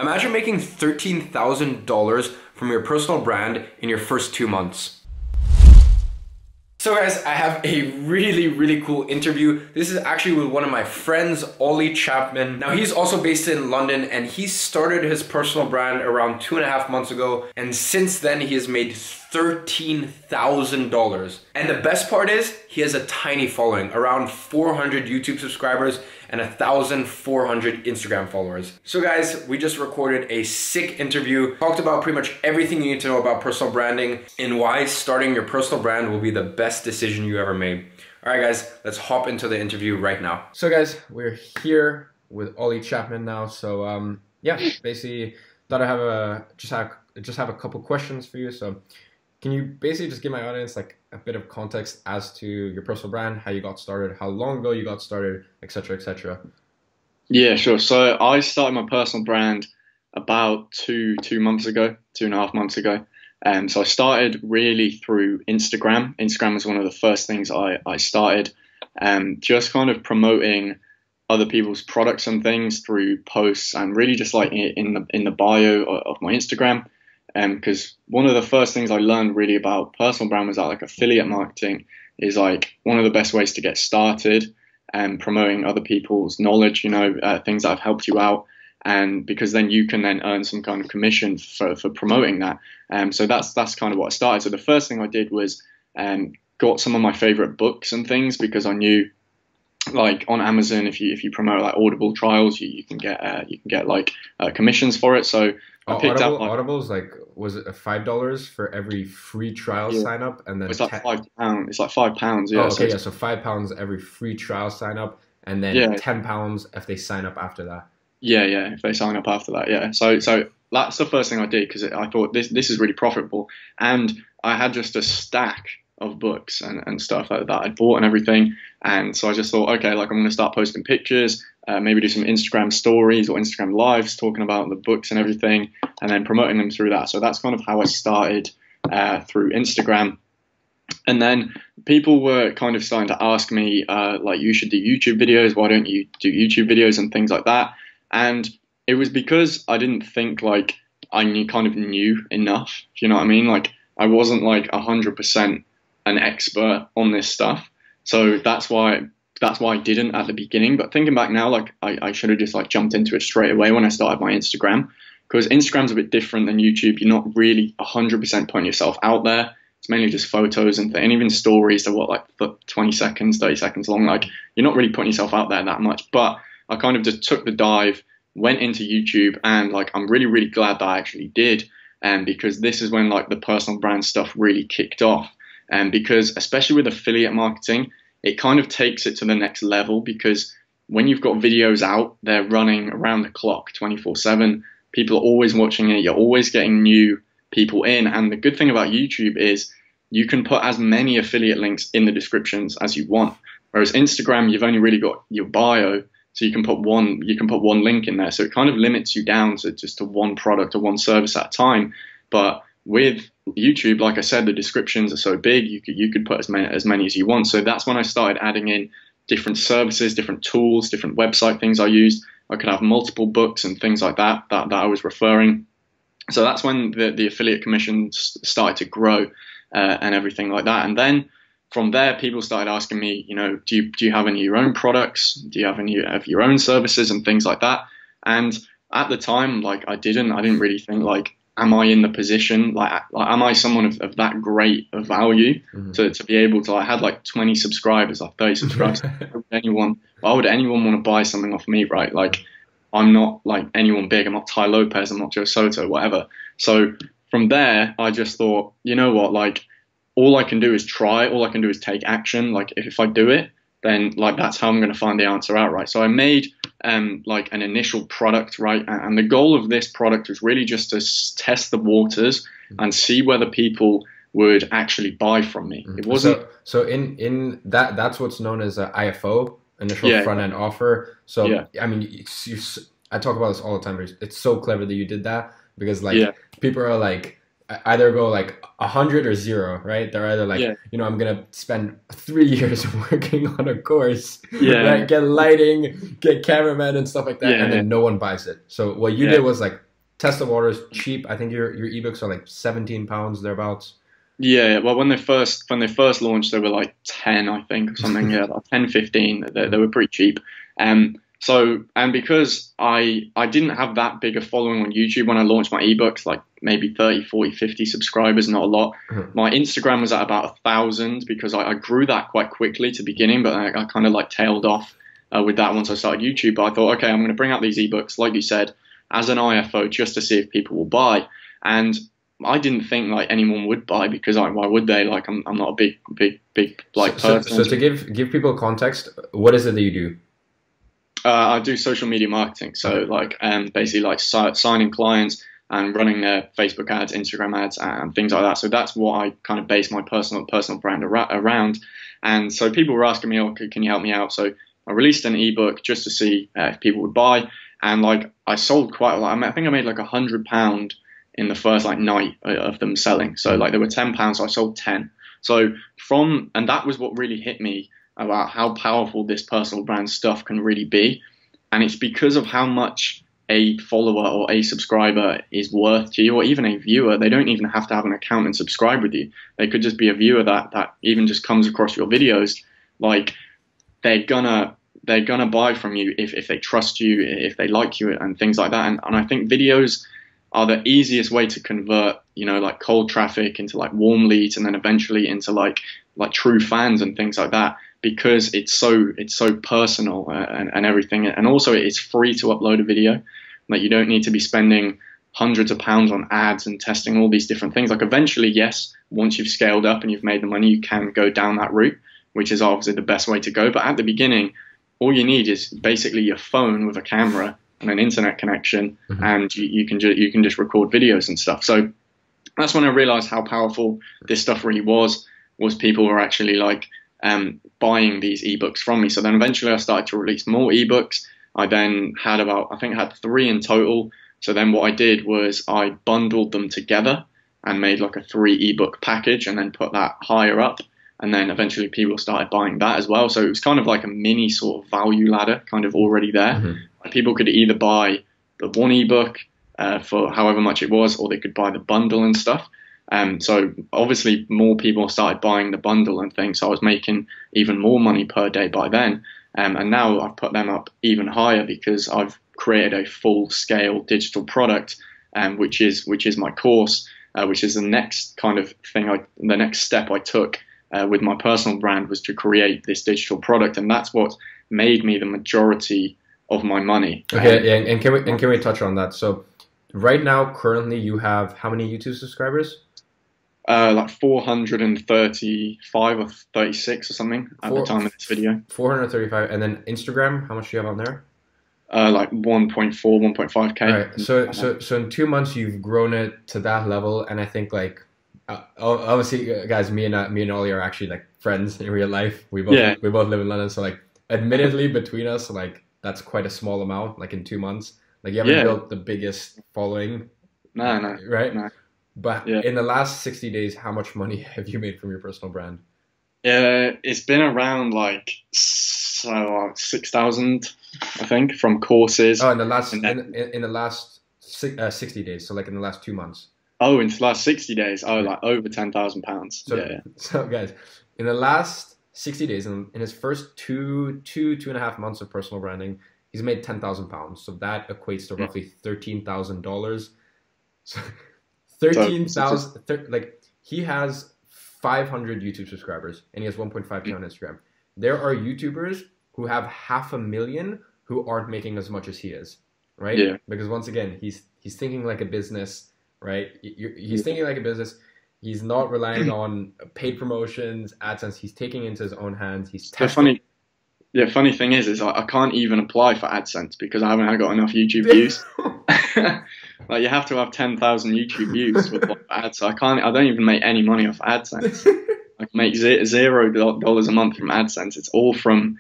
Imagine making $13,000 from your personal brand in your first 2 months. So guys, I have a really cool interview. This is actually with one of my friends, Ollie Chapman. Now he's also based in London and he started his personal brand around 2.5 months ago. And since then he has made $13,000. And the best part is he has a tiny following, around 400 YouTube subscribers and 1,400 Instagram followers. So guys, we just recorded a sick interview, talked about pretty much everything you need to know about personal branding and why starting your personal brand will be the best decision you ever made. All right guys, let's hop into the interview right now. So guys, we're here with Ollie Chapman now. So yeah, basically thought I have just have a couple questions for you. So can you basically just give my audience like a bit of context as to your personal brand, how you got started, how long ago you got started, etc., etc.? Yeah, sure. So I started my personal brand about two months ago, 2.5 months ago. So I started really through Instagram. Instagram was one of the first things I started, just kind of promoting other people's products and things through posts and really just like in the bio of my Instagram. Because one of the first things I learned really about personal brand was that like affiliate marketing is like one of the best ways to get started and promoting other people's knowledge, things that have helped you out. And because then you can then earn some kind of commission for promoting that. So that's kind of what I started. So the first thing I did was got some of my favorite books and things because I knew like on Amazon, if you promote like Audible trials, you can get like commissions for it. So I picked up Audible's like, was it $5 for every free trial sign up, and then it's like £5. It's like £5. Yeah. Oh, okay, yeah. So £5 every free trial sign up, and then £10 if they sign up after that. Yeah, if they sign up after that, yeah. So that's the first thing I did because I thought this is really profitable, and I had just a stack of books and stuff like that I'd bought and everything, and so I just thought, okay, like I'm going to start posting pictures, maybe do some Instagram stories or Instagram lives talking about the books and everything, and then promoting them through that. So that's kind of how I started through Instagram. And then people were kind of starting to ask me, like, you should do YouTube videos. Why don't you do YouTube videos and things like that? And it was because I didn't think like I knew enough. If you know what I mean? Like I wasn't like 100% an expert on this stuff. So that's why I didn't at the beginning. But thinking back now, like I should have just like jumped into it straight away when I started my Instagram, because Instagram's a bit different than YouTube. You're not really 100% putting yourself out there. It's mainly just photos and even stories that like 20 seconds, 30 seconds long. Like you're not really putting yourself out there that much. But I kind of just took the dive, went into YouTube, and like I'm really glad that I actually did, because this is when like the personal brand stuff really kicked off. And because especially with affiliate marketing, it kind of takes it to the next level, because when you've got videos out, they're running around the clock 24/7. People are always watching it. You're always getting new people in. And the good thing about YouTube is you can put as many affiliate links in the descriptions as you want. Whereas Instagram, you've only really got your bio. So you can put one link in there. So it kind of limits you down to just to one product or one service at a time. But with YouTube, like I said, the descriptions are so big, you could put as many as you want. So that's when I started adding in different services, different tools, different website things I used. I could have multiple books and things like that I was referring. So that's when the affiliate commissions started to grow and everything like that. And then from there, people started asking me, do you have any of your own products? Do you have any of your own services and things like that? And at the time, like I didn't really think like, am I in the position, like am I someone of that great of value to be able to, I had like 20 subscribers, like 30 subscribers. Why would anyone want to buy something off me, right? Like I'm not like anyone big. I'm not Ty Lopez. I'm not Joe Soto, whatever. So from there, I just thought, you know what, like all I can do is try. All I can do is take action. Like if I do it, then like that's how I'm going to find the answer out, right? So I made like an initial product, right? And the goal of this product was really just to test the waters and see whether people would actually buy from me. It wasn't. So in that's what's known as an IFO, initial front end offer. So yeah. I mean, I talk about this all the time. It's so clever that you did that, because like people are like, either go like 100 or 0, right? They're either like, I'm gonna spend 3 years working on a course, right? Get lighting, get cameraman and stuff like that, and then no one buys it. So what you did was like test the waters, cheap. I think your ebooks are like £17 thereabouts. Yeah, well, when they first launched, they were like 10, I think, or something. Yeah, like 10, 15. They were pretty cheap. So, and because I didn't have that big a following on YouTube when I launched my ebooks, like maybe 30, 40, 50 subscribers, not a lot. My Instagram was at about 1,000 because I grew that quite quickly to beginning, but I kind of like tailed off with that once I started YouTube. But I thought, okay, I'm going to bring out these ebooks, like you said, as an IFO just to see if people will buy. And I didn't think like anyone would buy because why would they? Like I'm not a big like person. So to give people context, what is it that you do? I do social media marketing, so like basically like signing clients and running their Facebook ads, Instagram ads, and things like that. So that's what I kind of base my personal brand around. And so people were asking me, "Oh, can you help me out?" So I released an ebook just to see if people would buy, and like I sold quite a lot. I think I made like £100 in the first like night of them selling. So like there were £10, so I sold 10. So and that was what really hit me about how powerful this personal brand stuff can really be. And it's because of how much a follower or a subscriber is worth to you, or even a viewer. They don't even have to have an account and subscribe with you. They could just be a viewer that even just comes across your videos. Like they're gonna buy from you if they trust you, if they like you, and things like that. And I think videos are the easiest way to convert, like cold traffic into like warm leads, and then eventually into like true fans and things like that, because it's so personal and everything. And also it's free to upload a video. Like you don't need to be spending hundreds of pounds on ads and testing all these different things. Like eventually, yes, once you've scaled up and you've made the money, you can go down that route, which is obviously the best way to go. But at the beginning, all you need is basically your phone with a camera and an internet connection, and you can just record videos and stuff. So that's when I realized how powerful this stuff really was people were actually like buying these ebooks from me. So then eventually I started to release more ebooks. I then had I had 3 in total. So then what I did was I bundled them together and made like a 3 ebook package, and then put that higher up. And then eventually people started buying that as well. So it was kind of like a mini sort of value ladder kind of already there. People could either buy the 1 ebook for however much it was, or they could buy the bundle and stuff. So obviously more people started buying the bundle and things. So I was making even more money per day by then. And now I've put them up even higher because I've created a full scale digital product, which is my course, which is the next kind of thing. The next step I took with my personal brand was to create this digital product, and that's what made me the majority of my money. Okay, and can we touch on that? So right now, currently, you have how many YouTube subscribers? Like 435 or 36 or something at the time of this video. 435, and then Instagram, how much do you have on there? Like 1.4, 1.5K. All right, so in 2 months you've grown it to that level, and I think like obviously, guys, me and Ollie are actually like friends in real life. We both live in London, so like admittedly between us, like that's quite a small amount. Like in 2 months, like you haven't built the biggest following. No, right? No. But in the last 60 days, how much money have you made from your personal brand? It's been around like 6,000, I think, from courses. Oh, in the last 60 days, so like in the last 2 months. Oh, in the last 60 days, like over £10,000. So guys, in the last 60 days, in his first two and a half months of personal branding, he's made £10,000. So that equates to roughly $13,000. So 13,000, like he has 500 YouTube subscribers and he has 1.5K on Instagram. There are YouTubers who have 500,000 who aren't making as much as he is, right? Yeah. Because once again, he's thinking like a business, right? He's thinking like a business. He's not relying on paid promotions, AdSense. He's taking into his own hands. He's testing. The funny thing is I can't even apply for AdSense because I haven't got enough YouTube views. Like you have to have 10,000 YouTube views with ads. So I don't even make any money off AdSense. I make $0 a month from AdSense. It's all from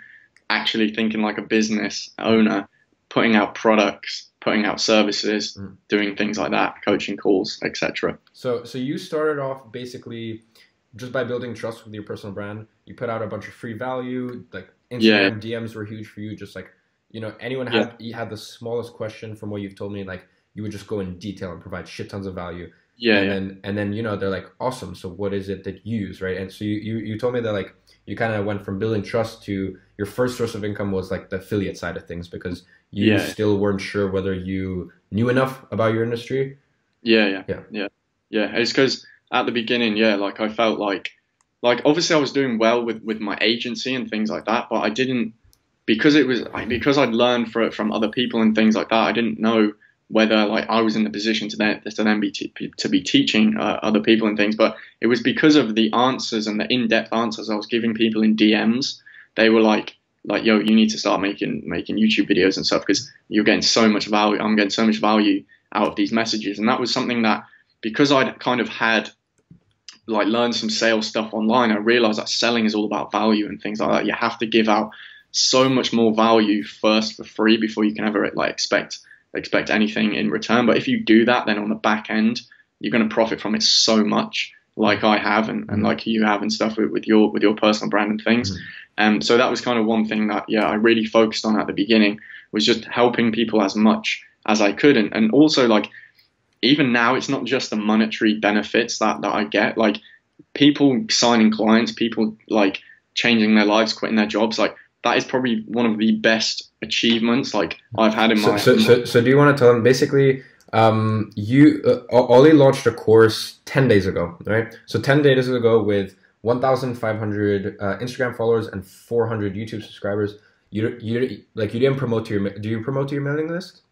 actually thinking like a business owner, putting out products, putting out services, doing things like that, coaching calls, etc. So you started off basically just by building trust with your personal brand. You put out a bunch of free value, like Instagram DMs were huge for you. Just like, anyone had the smallest question from what you've told me, like you would just go in detail and provide shit tons of value. Yeah, And then, you know, they're like, awesome. So what is it that you use, right? And so you told me that like you kind of went from building trust to your first source of income was like the affiliate side of things, because you still weren't sure whether you knew enough about your industry. Yeah. It's because at the beginning, like I felt like obviously I was doing well with my agency and things like that, but I didn't, because I'd learned from other people and things like that. I didn't know whether like I was in the position to then be teaching other people and things. But it was because of the answers and the in-depth answers I was giving people in DMs. They were like, yo, you need to start making YouTube videos and stuff, because you're getting so much value. I'm getting so much value out of these messages. And that was something that, because I'd kind of had like learned some sales stuff online, I realized that selling is all about value and things like that. You have to give out so much more value first for free before you can ever like expect anything in return. But if you do that, then on the back end, you're going to profit from it so much, like I have and like you have and stuff with your personal brand and things. So that was kind of one thing that, I really focused on at the beginning, was just helping people as much as I could. And also, like, even now, it's not just the monetary benefits that I get. Like, people signing clients, people like changing their lives, quitting their jobs, like that is probably one of the best achievements like I've had in my. So do you want to tell them basically? Ollie launched a course 10 days ago, right? So 10 days ago with 1,500 Instagram followers and 400 YouTube subscribers. You didn't promote to your. Do you promote to your mailing list?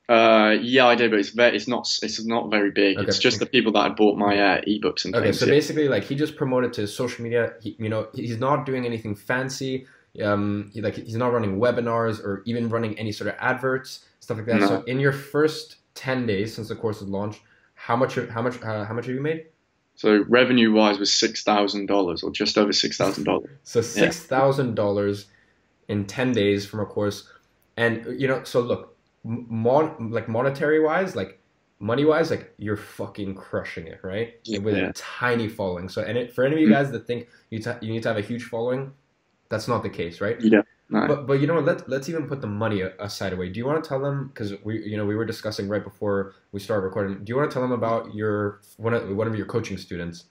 Yeah, I did, but it's not very big. Okay. It's just the people that had bought my ebooks and things. Okay, so basically, like, he just promoted to social media. He's not doing anything fancy. He's not running webinars or even running any sort of adverts, stuff like that. No. So in your first 10 days since the course was launched, how much have you made? So revenue wise was $6,000 or just over $6,000. So $6,000 in 10 days from a course, and so look. Monetary wise, like money wise, like you're fucking crushing it, right? With a tiny following. So, for any of you guys that think you need to have a huge following, that's not the case, right? Yeah. No. But you know what? Let's even put the money aside away. Do you want to tell them, because we were discussing right before we started recording? Do you want to tell them about one of your coaching students?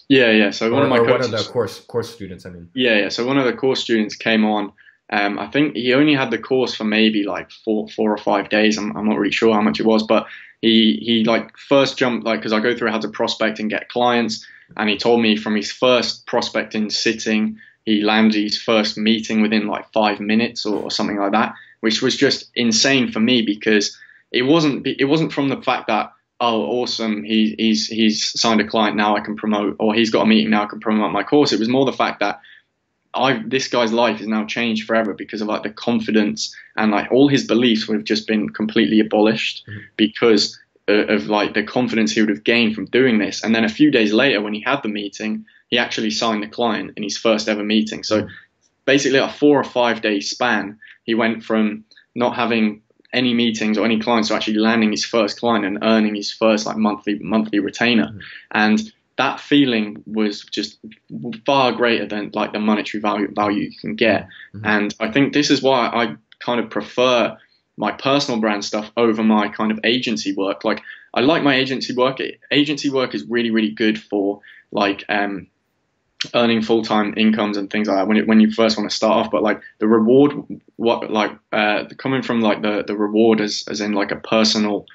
Yeah. So one of the course students. I mean. Yeah. So one of the course students came on. I think he only had the course for maybe like 4 or 5 days. I'm not really sure how much it was, but he like first jumped, like, because I go through how to prospect and get clients, and he told me from his first prospecting sitting, he landed his first meeting within like 5 minutes or something like that, which was just insane for me, because it wasn't from the fact that, oh, awesome, he's signed a client, now I can promote, or he's got a meeting, now I can promote my course. It was more the fact that this guy's life is now changed forever because of like the confidence, and like all his beliefs would have just been completely abolished because of like the confidence he would have gained from doing this. And then a few days later, when he had the meeting, he actually signed the client in his first ever meeting. So basically a 4 or 5 day span, he went from not having any meetings or any clients to actually landing his first client and earning his first like monthly retainer. And that feeling was just far greater than like the monetary value you can get. And I think this is why I kind of prefer my personal brand stuff over my kind of agency work. Like, I like my agency work. Agency work is really, really good for like earning full-time incomes and things like that when you first want to start off. But like the reward, coming from like the reward as in like a personal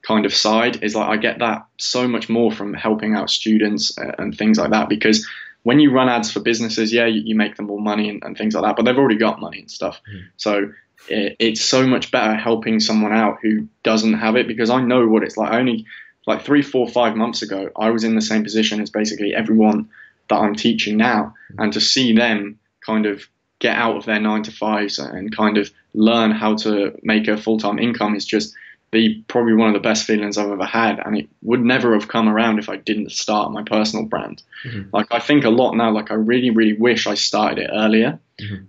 kind of side, is like I get that so much more from helping out students and things like that. Because when you run ads for businesses, you make them more money and things like that, but they've already got money and stuff. So it's so much better helping someone out who doesn't have it, because I know what it's like. Only like 3, 4, 5 months ago, I was in the same position as basically everyone that I'm teaching now, and to see them kind of get out of their 9 to 5s and kind of learn how to make a full-time income is just probably one of the best feelings I've ever had, and it would never have come around if I didn't start my personal brand. Like, I think a lot now, like I really, really wish I started it earlier,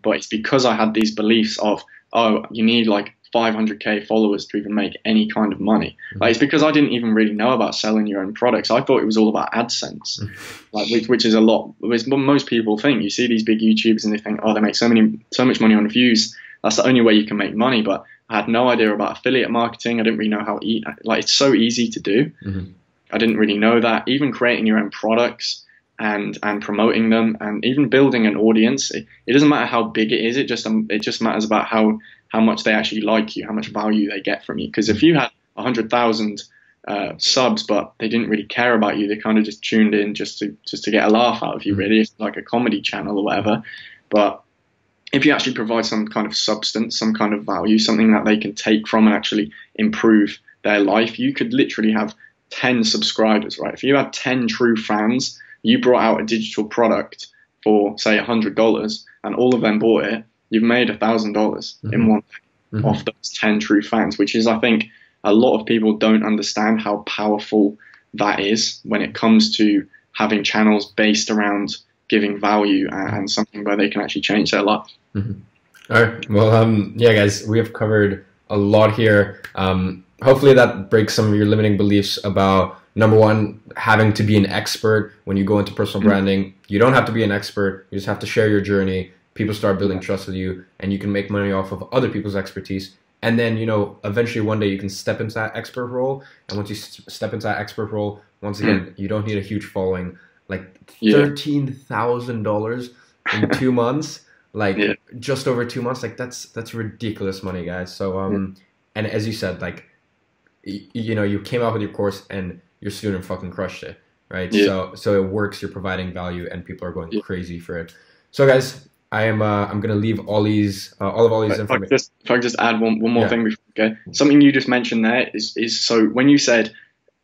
but it's because I had these beliefs of, oh, you need like 500k followers to even make any kind of money. Like, it's because I didn't even really know about selling your own products. I thought it was all about AdSense, like which is a lot, which most people think. You see these big YouTubers and they think, oh, they make so much money on views, that's the only way you can make money. But I had no idea about affiliate marketing. I didn't really know how like it's so easy to do. I didn't really know that. Even creating your own products and promoting them, and even building an audience, it doesn't matter how big it is. It just matters about how much they actually like you, how much value they get from you. Because if you had 100,000 subs, but they didn't really care about you, they kind of just tuned in just to get a laugh out of you. Really, it's like a comedy channel or whatever. But if you actually provide some kind of substance, some kind of value, something that they can take from and actually improve their life, you could literally have 10 subscribers, right? If you had 10 true fans, you brought out a digital product for, say, $100, and all of them bought it, you've made $1,000 in one day off those 10 true fans, which is, I think, a lot of people don't understand how powerful that is when it comes to having channels based around giving value and something where they can actually change their life. All right. Well, yeah, guys, we have covered a lot here. Hopefully that breaks some of your limiting beliefs about, number one, having to be an expert when you go into personal branding. You don't have to be an expert. You just have to share your journey. People start building trust with you, and you can make money off of other people's expertise. And then, eventually one day you can step into that expert role. And once you step into that expert role, once again, you don't need a huge following. Like $13,000 in 2 months, just over 2 months. Like that's ridiculous money, guys. So, and as you said, like, you came out with your course and your student fucking crushed it, right? So it works. You're providing value, and people are going crazy for it. So, guys, I'm gonna leave all of Ollie's information. If I could just add one more thing before we go. Something you just mentioned there is so when you said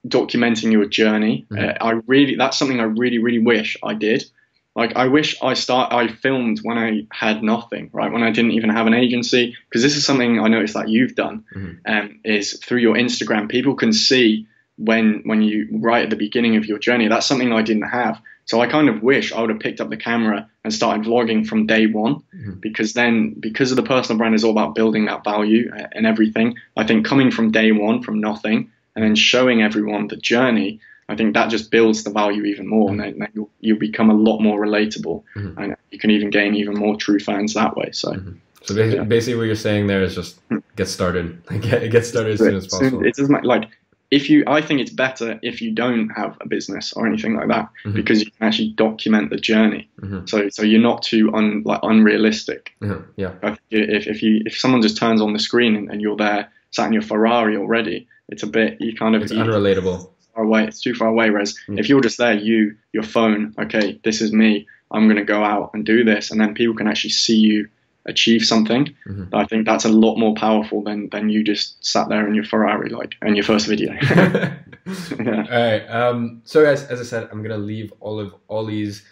documenting your journey, that's something I really wish I did. Like, I wish I filmed when I had nothing, right? When I didn't even have an agency, because this is something I noticed that you've done, is through your Instagram, people can see when you, right at the beginning of your journey. That's something I didn't have. So I kind of wish I would have picked up the camera and started vlogging from day one, because of the personal brand is all about building that value and everything. I think coming from day one, from nothing, and then showing everyone the journey, I think that just builds the value even more, and then you'll become a lot more relatable, and you can even gain even more true fans that way. So, basically, what you're saying there is just get started, get started as soon as possible. It doesn't like I think it's better if you don't have a business or anything like that, because you can actually document the journey. So you're not too unrealistic. If someone just turns on the screen and you're there sat in your Ferrari already, it's unrelatable. It's too far away. Whereas if you're just there, your phone, okay, this is me, I'm going to go out and do this, and then people can actually see you achieve something. I think that's a lot more powerful than you just sat there in your Ferrari, like in your first video. All right. So guys, as I said, I'm going to leave all of Ollie's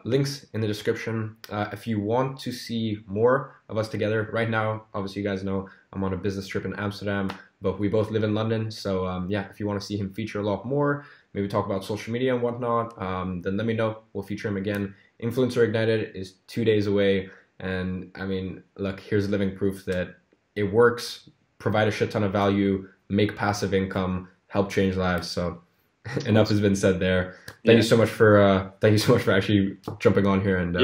links in the description. If you want to see more of us together, right now, obviously you guys know I'm on a business trip in Amsterdam, but we both live in London. So if you want to see him feature a lot more, maybe talk about social media and whatnot, then let me know. We'll feature him again. Influencer Ignited is 2 days away. And I mean, look, here's living proof that it works. Provide a shit ton of value, make passive income, help change lives. So enough has been said there. Thank you so much for actually jumping on here and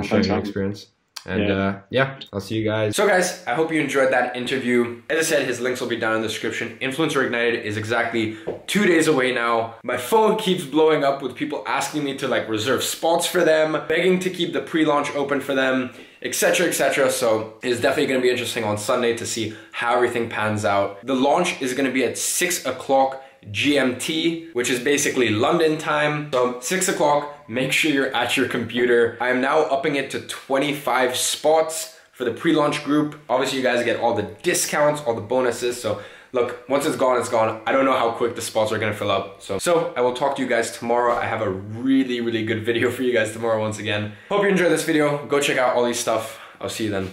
sharing your experience. And I'll see you guys. So guys, I hope you enjoyed that interview. As I said, his links will be down in the description. Influencer Ignited is exactly 2 days away now. My phone keeps blowing up with people asking me to reserve spots for them, begging to keep the pre-launch open for them, etc, etc. So it's definitely going to be interesting on Sunday to see how everything pans out. The launch is going to be at 6 o'clock GMT, which is basically London time. So 6 o'clock, make sure you're at your computer. I am now upping it to 25 spots for the pre-launch group. Obviously you guys get all the discounts, all the bonuses. So look, once it's gone, it's gone. I don't know how quick the spots are gonna fill up. So I will talk to you guys tomorrow. I have a really good video for you guys tomorrow once again. Hope you enjoyed this video. Go check out all these stuff. I'll see you then.